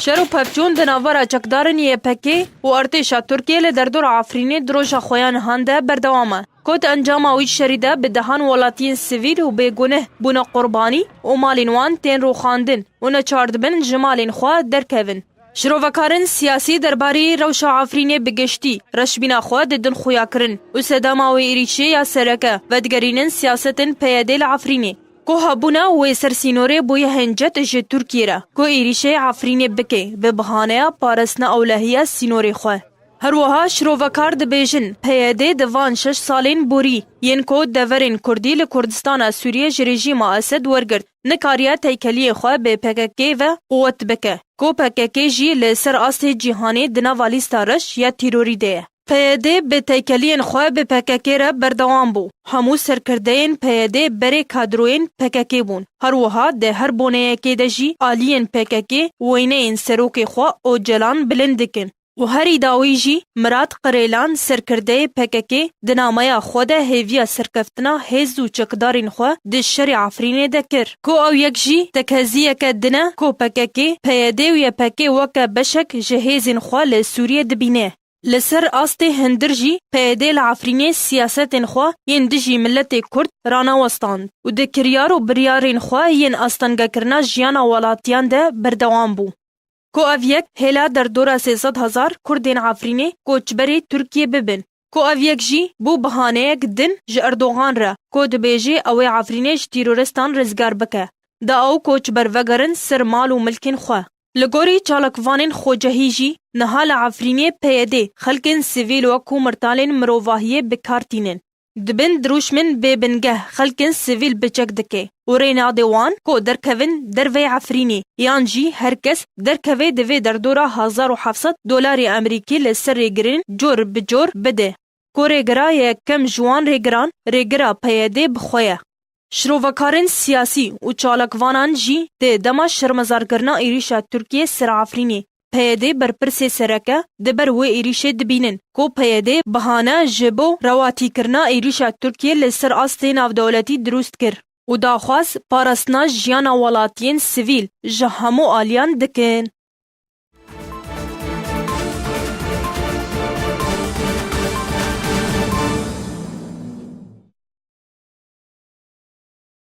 شر و پفچون د ناوارا چکدارن YPG و ارتشا ترکیه لی در دور عفرینی دروژا خویان هنده بردوامه. کد انجام اوی شریده به دهان ولاتین سیویل و بیگونه بونا قربانی و مالین وان تین رو خاندن و نچارد بن جمالین خواه درکوین. شروفکارن سیاسی درباری روشا عفرینی بگشتی رشبینا خواه دن خویا کرن و سداماوی ایریچه یا سرکه و دگرینن سیاستن پیاده لعفرینی. که هبونا و سرسینوره بوی هنجت جه ترکیه را که ایریشه عفرینی بکه به بحانه پارسنا اولهیه سینوره خواه. هر وها شروفکار دبیجن پیاده دوان 6 سالین بوری ین که دورین کردی لکردستان سوریه رژیم اسد ورگرد نکاریا تیکلی خواه به PKK و قوت بکه که PKK جی لسر اصل جیهانی دنا والیستا رش یا تیروری ده. پیاده به تیکلین خواه به PKK را بردوام بو. همو سرکردین پیاده بره کادروین PKK بون. هر وها ده هر بونه که ده جی آلین PKK وینه این سروک خواه او جلان بلندکن. و هری داوی جی مراد قریلان سرکرده PKK دنامه خود هیویا سرکفتنا هزو چکدارین خواه ده شر عفرینه دکر. کو او یک جی تکهزیه که دنه کو PKK پیاده و YPG وکه بشک جهیزین خواه لسوریه دبینه. لسر آسته هندر جی پیاده لعفرینه سیاستین خواه ین دجی ملت کرد رانا وستاند و ده کریار و بریارین خواه ین آستانگه کرنا جیانا ولاتیان ده بردوام بو. کو اویک هلا در دورا 300,000 کردین عفرینه کوچبری ترکیه ببن. کو اویک جی بو بهانه یک دن ج اردوغان را کو دبیجی اوی عفرینه ج تیرورستان رزگار بکه. دا او کوچبر وگرن سر مال و ملکین خواه. لگوری چالکوانین خوجهی جی نهال عفرینه پیاده خلکن سیویل و کو مرتالین مروواهیه بکارتینن. دبن دروشمن ببنگه خلکن سیویل بچک دکه. و رینا دیوان کو درکوین دروی عفرینی یان جی هر کس درکوی دوی در دورا $1,700 امریکی لسر ریگرین جور بجور بده. کو ریگرا یک کم جوان ریگران ریگرا پیاده بخواه. شروفکارن سیاسی و چالکوانان جی ده دما شرمزارگرنا ایریشا ترکیه سر عفرینی. پیاده برپرس سرکه دبر و ایریشه دبینن کو پیاده بهانه جبو رواتی کرنا ایریشا ترکیه لسر آسته ناو دولتی دروست کر. و داخواست پارسنا جیانا ولاتین سیویل جهامو آلیان دکن.